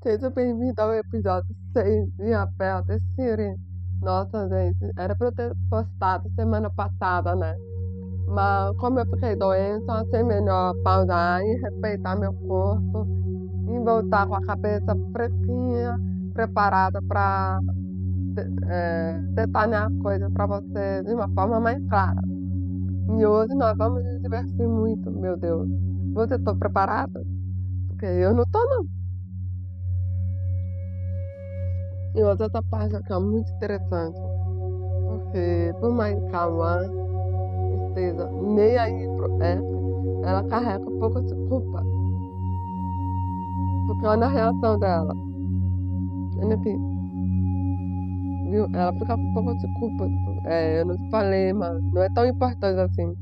Seja bem-vindo ao episódio 6 de Apel de Siri. Nossa, gente, era pra eu ter postado semana passada, né? Mas como eu fiquei doente, eu achei melhor pausar e respeitar meu corpo e voltar com a cabeça fresquinha, preparada para detalhar as coisas para você de uma forma mais clara. E hoje nós vamos nos divertir muito, meu Deus. Você está preparada? Porque eu não tô, não. E outra essa parte aqui é muito interessante, porque por mais que a Wan esteja nem aí pro F, ela carrega um pouco de culpa. Porque olha a reação dela. Olha aqui, viu? Ela fica com um pouco de culpa. Tipo, eu não te falei, mas não é tão importante assim.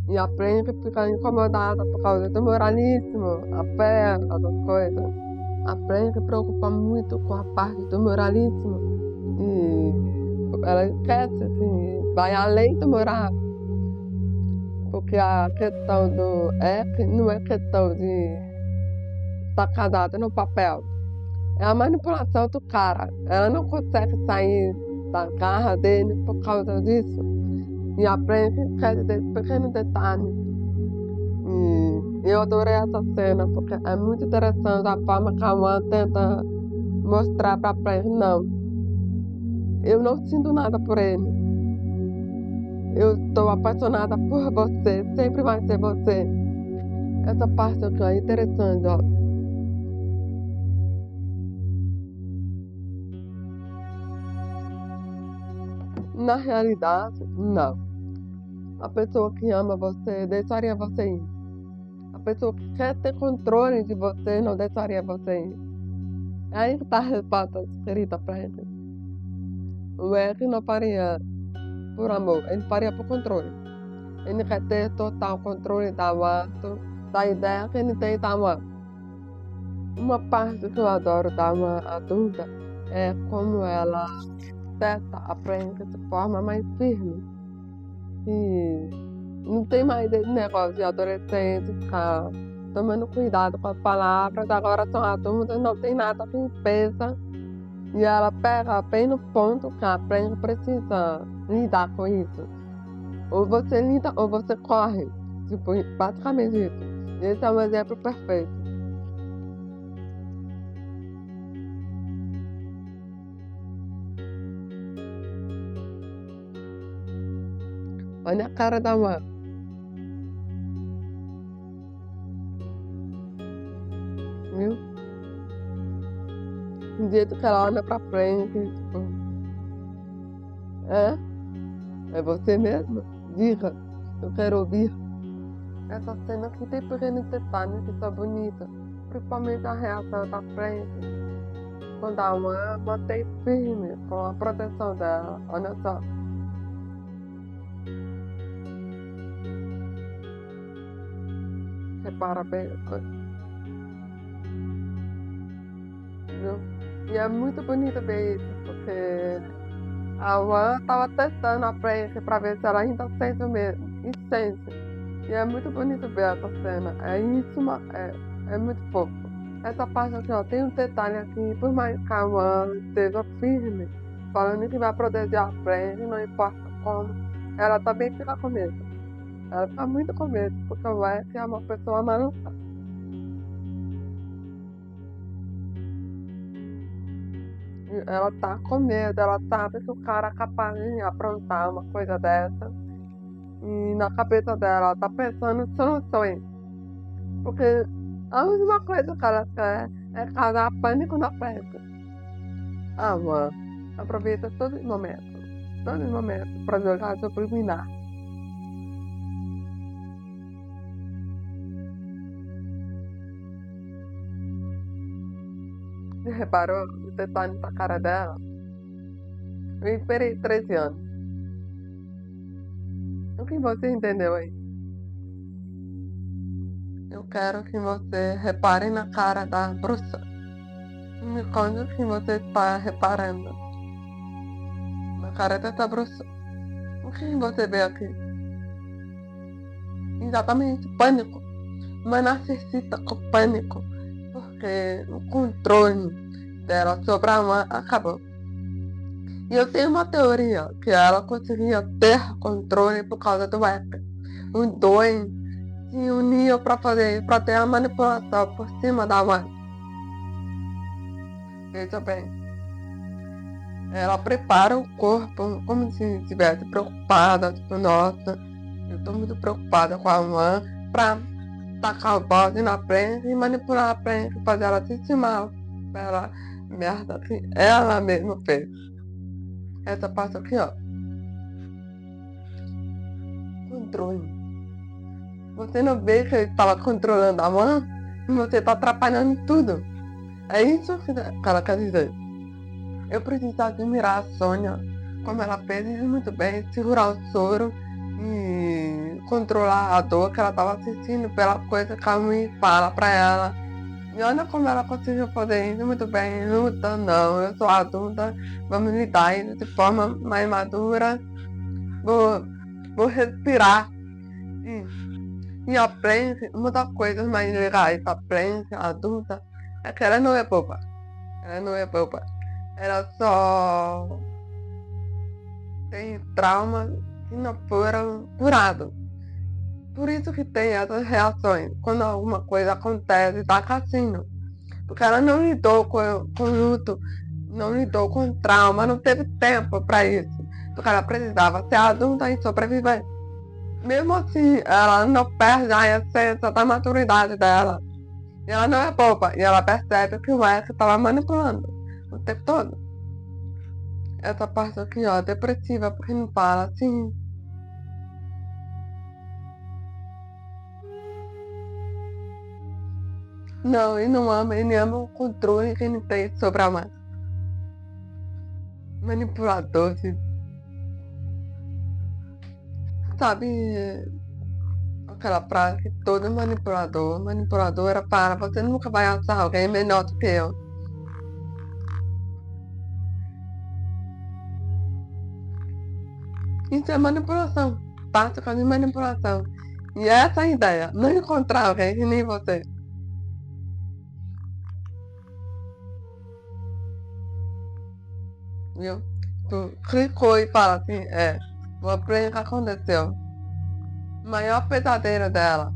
E aprende a ficar incomodada por causa do moralismo, a fé, essas coisas. Aprende a preocupar muito com a parte do moralismo. E ela esquece, assim, vai além do moral. Porque a questão do que não é questão de estar casada no papel. É a manipulação do cara. Ela não consegue sair da garra dele por causa disso. E aprende aquele pequeno detalhe. E eu adorei essa cena, porque é muito interessante a forma que a Wan tenta mostrar pra Prem, não, eu não sinto nada por ele. Eu estou apaixonada por você, sempre vai ser você. Essa parte aqui é interessante, ó. Na realidade, não. A pessoa que ama você deixaria você ir. A pessoa que quer ter controle de você não deixaria você ir. É aí que está a resposta escrita pra ele. O Eric não faria por amor, ele faria por controle. Ele quer ter total controle da Watson, da ideia que ele tem da Watson. Uma parte que eu adoro da uma adulta é como ela testa a Frank de forma mais firme. E não tem mais esse negócio de adolescente ficar tomando cuidado com as palavras, agora são adultas, não tem nada que impeça. E ela pega bem no ponto que a Frank precisa lidar com isso. Ou você lida ou você corre. Tipo, basicamente isso. Esse é um exemplo perfeito. Olha a cara da mãe, viu? O jeito que ela olha pra frente, tipo, é? É você mesmo? Diga, eu quero ouvir. Essa cena que tem pequenos detalhes que são bonitas, principalmente a reação da frente, quando a mãe mantém firme com a proteção dela. Olha só, repara bem, viu? E é muito bonito ver isso, porque a Wan tava testando a frente pra ver se ela ainda sente o mesmo. E sente. E é muito bonito ver essa cena. É isso, é muito fofo. Essa parte aqui, ó, tem um detalhe aqui, por mais que a Wan esteja firme, falando que vai proteger a frente, não importa como, ela também fica com medo. Ela fica muito com medo, porque o Wes é uma pessoa maluca. E ela tá com medo, ela sabe que o cara é capaz de aprontar uma coisa dessa. E na cabeça dela, ela tá pensando em soluções. Porque a última coisa que ela quer é causar pânico na festa. Ah, mano, aproveita todo momento, pra jogar subliminar. Você reparou o detalhe da cara dela? Eu esperei 13 anos. O que você entendeu aí? Eu quero que você repare na cara da bruxa. Me conte o que você está reparando na cara dessa bruxa. O que você vê aqui? Exatamente, pânico. Uma narcisista com pânico. porque o controle dela sobre a Wan acabou. E eu tenho uma teoria que ela conseguia ter controle por causa do Ecker. Os dois se uniam para ter a manipulação por cima da Wan. Veja bem, ela prepara o corpo como se estivesse preocupada, tipo, nossa, eu tô muito preocupada com a Wan, pra tacar o balde na prensa e manipular a prensa, fazer ela sentir mal pela merda que ela mesma fez. Essa parte aqui, ó. Controle. Você não vê que ele estava controlando a Wan e você tá atrapalhando tudo. É isso que ela quer dizer. Eu preciso admirar a Sônia, como ela fez isso muito bem, segurar o soro e controlar a dor que ela estava sentindo pela coisa que a mãe fala pra ela. E olha como ela conseguiu fazer isso muito bem. Luta, não, eu sou adulta, vamos lidar isso de forma mais madura. Vou respirar e aprende muitas coisas mais legais. Aprende, adulta, é que ela não é boba. Ela não é boba. Ela só tem traumas que não foram curados. Por isso que tem essas reações quando alguma coisa acontece, tá cassino. Porque ela não lidou com luto, não lidou com trauma, não teve tempo para isso. Porque ela precisava ser adulta e sobreviver. Mesmo assim, ela não perde a essência da maturidade dela. E ela não é boba. E ela percebe que o X estava manipulando o tempo todo. Essa parte aqui, ó, depressiva, porque não fala assim. Não, ele não ama, ele ama o controle que ele tem sobre a mãe. Manipulador, assim. Sabe aquela frase que todo manipulador era para, você nunca vai achar alguém melhor do que eu. Isso é manipulação, tática de manipulação. E essa é a ideia, não encontrar alguém que nem você. Viu? Tu clicou e fala assim, vou aprender o que aconteceu. O maior pesadelo dela,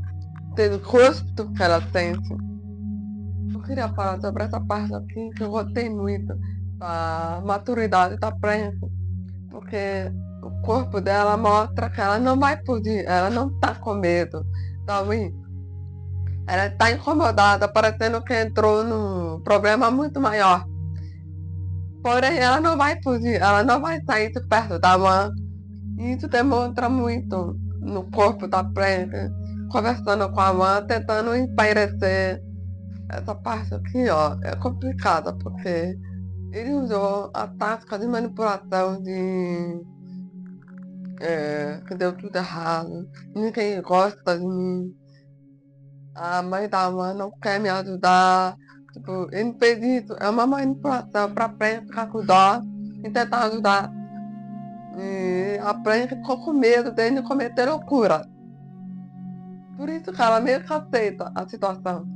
ter gosto que ela sente. Eu queria falar sobre essa parte aqui que eu gostei muito, da maturidade da prensa, porque o corpo dela mostra que ela não vai fugir, ela não tá com medo, sabe? Ela tá incomodada, parecendo que entrou num problema muito maior. Porém, ela não vai fugir, ela não vai sair de perto da mãe. E isso demonstra muito no corpo da prensa, conversando com a mãe, tentando espairecer. Essa parte aqui, ó, é complicada, porque ele usou a tática de manipulação que deu tudo errado, ninguém gosta de mim, a mãe da mãe não quer me ajudar. Tipo, ele fez isso, é uma manipulação pra frente ficar com dó e tentar ajudar. E a frente ficou com medo dele cometer loucura. Por isso que ela meio que aceita a situação.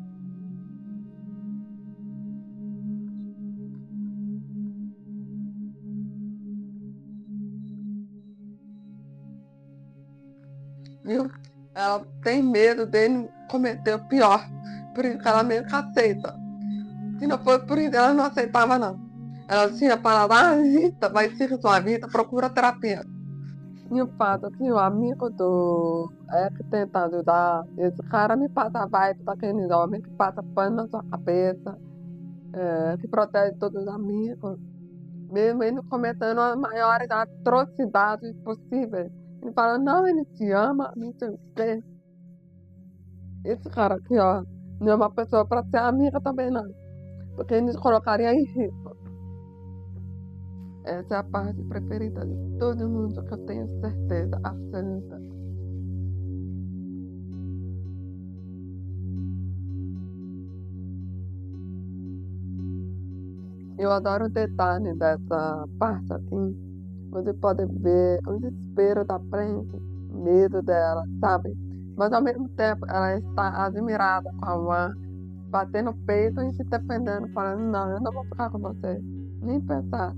Viu? Ela tem medo dele cometer o pior. Por isso que ela meio que aceita. Se não fosse por isso, ela não aceitava, não. Ela tinha falado, Rita, vai seguir sua vida, procura terapia. E o fato que o amigo do que tenta ajudar, esse cara me passa a vibe daquele homem que passa pano na sua cabeça, que protege todos os amigos, mesmo ele cometendo as maiores atrocidades possíveis. Ele fala, não, ele te ama, não sei o quê. Esse cara aqui, ó, não é uma pessoa para ser amiga também, não. Porque ele colocaria em risco. Essa é a parte preferida de todo mundo, que eu tenho certeza absoluta. Eu adoro o detalhe dessa parte aqui. Você pode ver o desespero da frente, o medo dela, sabe? Mas ao mesmo tempo ela está admirada com a Wan. bater no peito e se defendendo, falando, não, eu não vou ficar com você. Nem pensar.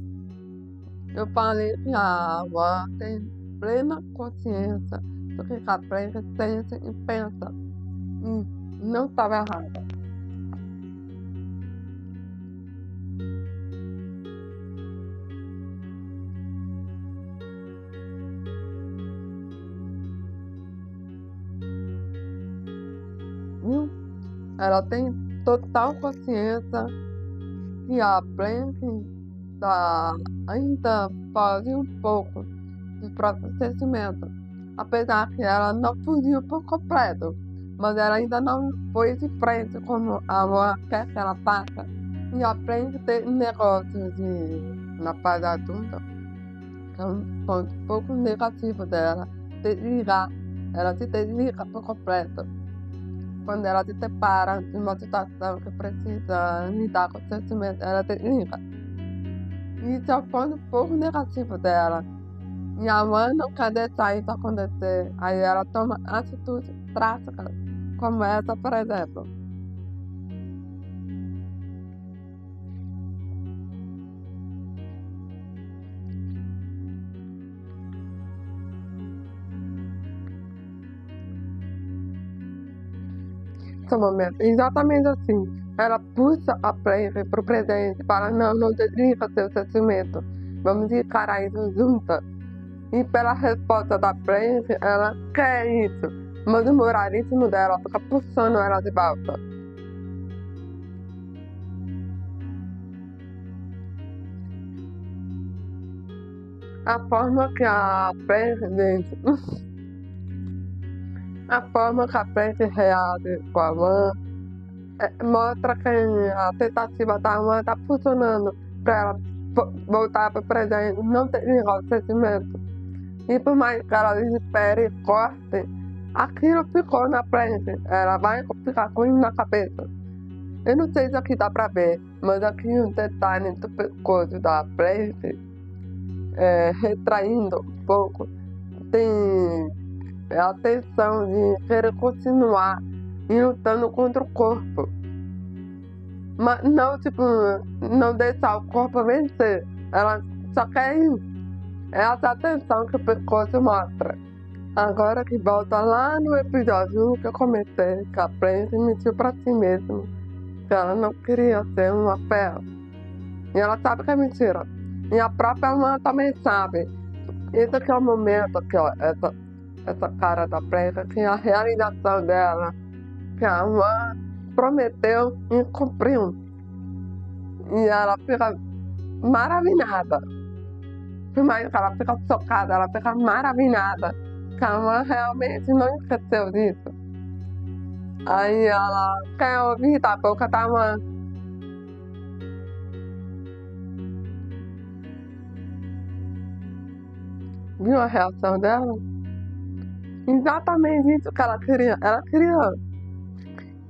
Eu falei que a avó tem plena consciência do que a Preta sente e pensa. E não estava errada. Viu? Ela tem total consciência que a Preta ainda fazia um pouco de processamento, apesar que ela não fugiu por completo, mas ela ainda não foi de frente como a avó quer que ela faça. E aprende a ter um negócio na fase adulta, que é um ponto um pouco negativo dela, desligar. Ela se desliga por completo. Quando ela se depara de uma situação que precisa lidar com o sentimento, ela desliga. Isso é o ponto um pouco negativo dela. Minha mãe não quer deixar isso acontecer. Aí ela toma atitudes drásticas, como essa, por exemplo. Esse momento, exatamente assim. Ela puxa a Preta para o presente, para não desliga seu sentimento. Vamos encarar isso juntas. E pela resposta da Preta, ela quer isso, mas o moralismo dela fica puxando ela de volta. A forma que a Preta, gente, a forma que a Preta reage com a mãe mostra que a tentativa da mãe está funcionando para ela voltar para o presente, não desligar o sentimento. E por mais que ela espere e corte, aquilo ficou na frente. Ela vai ficar com isso na cabeça. Eu não sei se aqui dá pra ver, mas aqui um detalhe do pescoço da frente, retraindo um pouco, tem a tensão de querer continuar e lutando contra o corpo. Mas não, tipo, não deixar o corpo vencer. Ela só quer isso. É essa tensão que o pescoço mostra. Agora que volta lá no episódio que eu comentei, que a Preta mentiu pra si mesma, que ela não queria ter uma fé. E ela sabe que é mentira. E a própria mãe também sabe. Esse aqui é o momento que, ó, essa cara da Preta, que é a realização dela, que a mãe prometeu e cumpriu. E ela fica maravilhada. Por mais que ela fica chocada, ela fica maravilhada. Que a mãe realmente não esqueceu disso. Aí ela quer ouvir da boca da mãe. Viu a reação dela? Exatamente isso que ela queria. Ela queria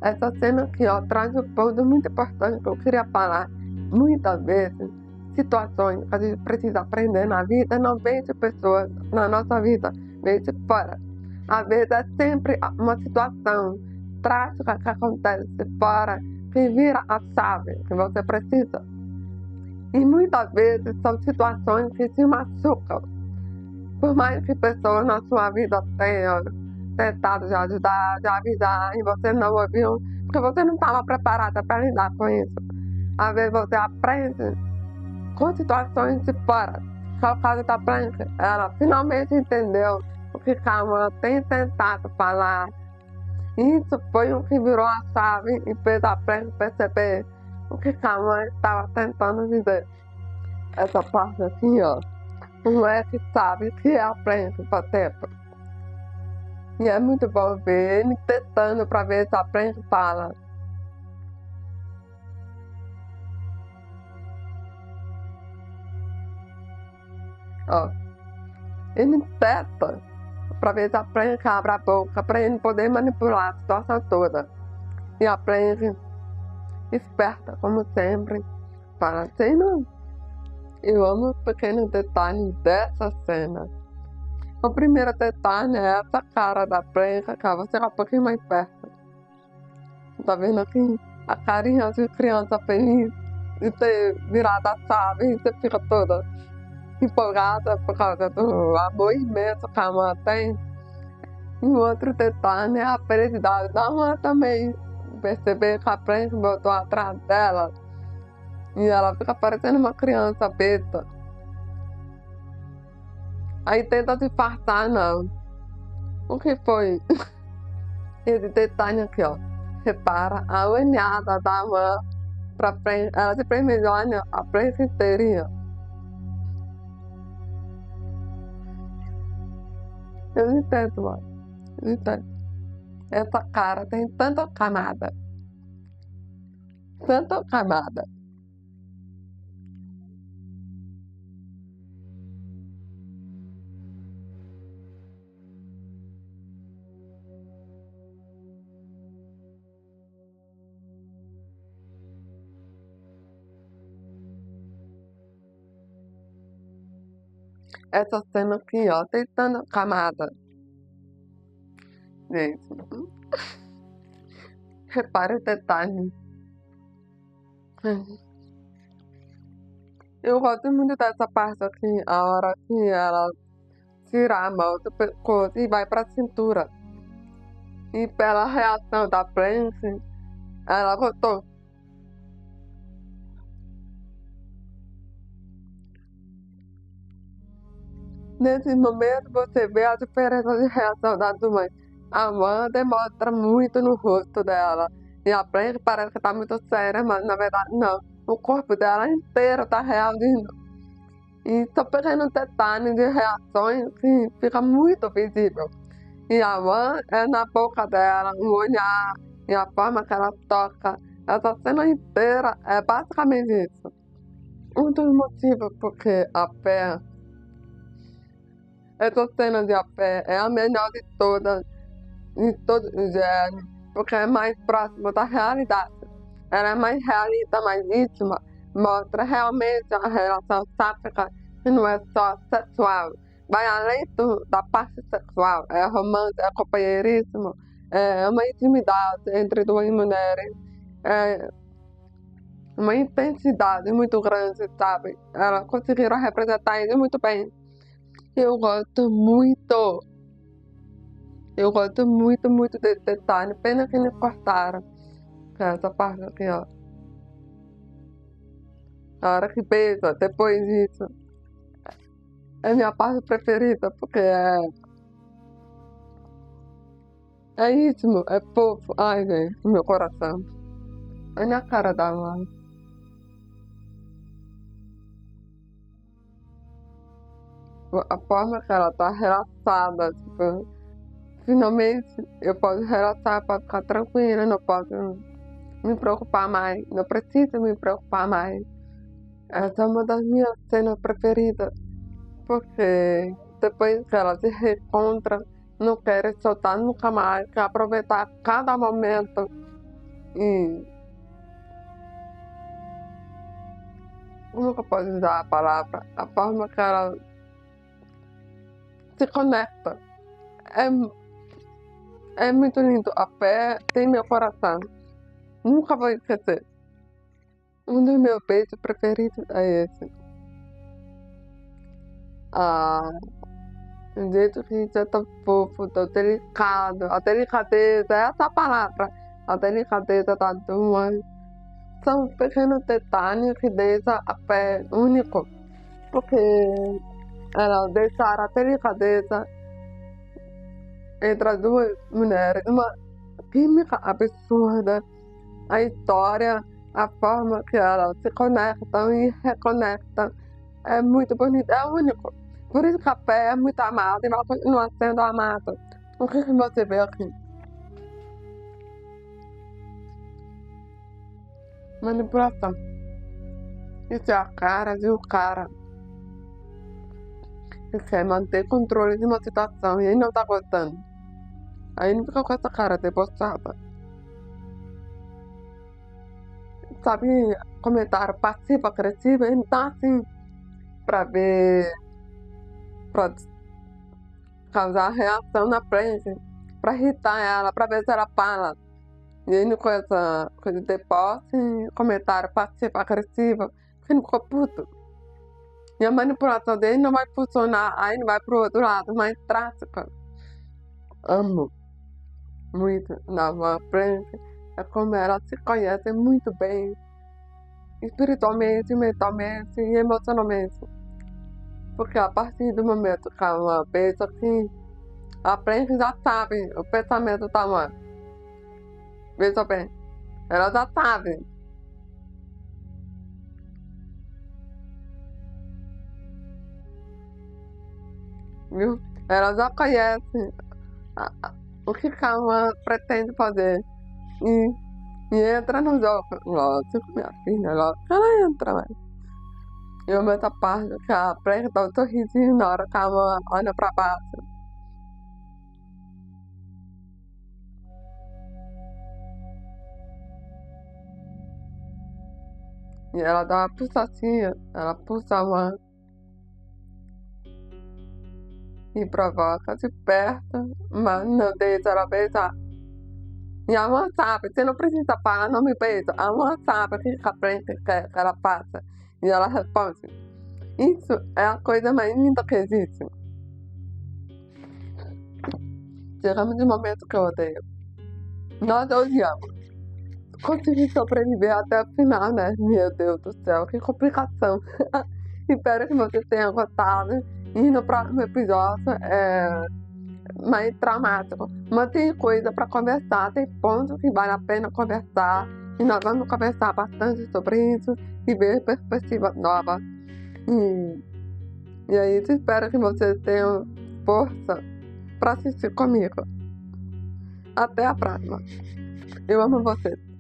essa cena aqui, ó, traz um ponto muito importante que eu queria falar. Muitas vezes, situações que a gente precisa aprender na vida não vem de pessoas na nossa vida, vem de fora. Às vezes é sempre uma situação trágica que acontece de fora que vira a chave que você precisa. E muitas vezes são situações que te machucam. Por mais que pessoas na sua vida tenham tentado de ajudar, de avisar, e você não ouviu, porque você não estava preparada para lidar com isso. Às vezes você aprende com situações de fora. Que é o caso da Blanca. Ela finalmente entendeu o que a mãe tem tentado falar. E isso foi o que virou a chave e fez a Blanca perceber o que a mãe estava tentando dizer. Essa parte aqui, ó. Não é que sabe que é a Blanca, por tempo. E é muito bom ver ele tentando para ver se a Blanca fala. Ó, ele tenta para ver se a Blanca abre a boca para ele poder manipular a situação toda. E a Blanca, esperta como sempre, fala assim, não. Eu amo os pequenos detalhes dessa cena. O primeiro detalhe é essa cara da Blanca, que você é um pouquinho mais perto. Tá vendo aqui? a carinha de criança feliz de ter virado a chave e você fica toda empolgada por causa do amor imenso que a mãe tem. E o outro detalhe é a felicidade da mãe também. Perceber que a frente botou atrás dela e ela fica parecendo uma criança besta. Aí tenta disfarçar, não. O que foi? Esse detalhe aqui, ó. Repara a olhada da mãe pra frente. Ela simplesmente olha a frente inteirinha. Eu entendo, mano. Eu entendo. Essa cara tem tanta camada. Tanta camada. Essa cena aqui, ó, tem tanta camada. Gente, repare o detalhe. Eu gosto muito dessa parte aqui, a hora que ela tira a mão do pescoço e vai pra cintura. E pela reação da frente, ela botou. Nesse momento você vê a diferença de reação das duas. A mãe demonstra muito no rosto dela. E a frente parece que tá muito séria, mas na verdade não. O corpo dela inteiro tá reagindo. E são pequenos detalhes de reações que fica muito visível. E a mãe é na boca dela, o olhar e a forma que ela toca. Essa cena inteira é basicamente isso. Um dos motivos porque a pé, essa cena de a pé é a melhor de todas, de todos os gêneros, porque é mais próxima da realidade. Ela é mais realista, mais íntima, mostra realmente a relação sáfica que não é só sexual. Vai além da parte sexual, é romance, é companheirismo, é uma intimidade entre duas mulheres, é uma intensidade muito grande, sabe? Elas conseguiram representar isso muito bem. Eu gosto muito. Eu gosto muito, muito desse detalhe. Pena que eles cortaram. Essa parte aqui, ó. A hora que beija, depois disso. É minha parte preferida, porque é íntimo, é fofo. Ai, gente, meu coração. Olha a cara da mãe. A forma que ela tá relaxada, tipo, finalmente eu posso relaxar, posso ficar tranquila, não posso me preocupar mais, não preciso me preocupar mais. Essa é uma das minhas cenas preferidas, porque depois que ela se reencontra, não quer soltar nunca mais, quer aproveitar cada momento e como que eu posso usar a palavra? A forma que ela se conecta. É, é muito lindo. A pé tem meu coração. Nunca vou esquecer. Um dos meus beijos preferidos é esse. Ah, o jeito que isso é tão fofo, tão delicado. A delicadeza, é essa palavra. A delicadeza da duas. São pequenos detalhes que deixam a pé único. Porque ela deixaram a delicadeza entre as duas mulheres, uma química absurda, a história, a forma que elas se conectam e reconectam é muito bonita, é único. Por isso que a pé é muito amada e vai continuar sendo amada. O que você vê aqui? Manipulação. Isso é a cara de um cara que quer manter controle de uma situação e ele não tá gostando. Aí ele fica com essa cara debochada. Sabe, comentário passivo-agressivo, ele tá assim, pra ver, pra causar reação na frente, pra irritar ela, pra ver se ela fala. E aí não com essa coisa de posse, comentário passivo agressivo, que não ficou puto. E a manipulação dele não vai funcionar, aí não vai pro outro lado, mais trágica. Amo muito Nova Franca. É como ela se conhece muito bem, espiritualmente, mentalmente e emocionalmente. Porque a partir do momento que ela pensa assim, a Franca já sabe o pensamento da mãe. Veja bem, ela já sabe. Viu? Ela já conhece o que ela pretende fazer. E, e entra no jogo. Lógico, minha filha, lógico que ela entra, mas. E eu meto a parte que ela presta um sorrisinho na hora que ela olha pra baixo. E ela dá uma pulsacinha, ela pulsa uma e provoca de perto, mas não deixa ela beijar. E a mãe sabe, você não precisa falar, não me beija. A mãe sabe o que a frente quer que ela faça. E ela responde. Isso é a coisa mais linda que existe. Chegamos no momento que eu odeio. Nós odiamos. Consegui sobreviver até o final, né? Meu Deus do céu, que complicação. Espero que você tenha gostado. E no próximo episódio é mais traumático. Mas tem coisa para conversar, tem pontos que vale a pena conversar. E nós vamos conversar bastante sobre isso e ver perspectivas novas. E aí, espero que vocês tenham força para assistir comigo. Até a próxima. Eu amo vocês.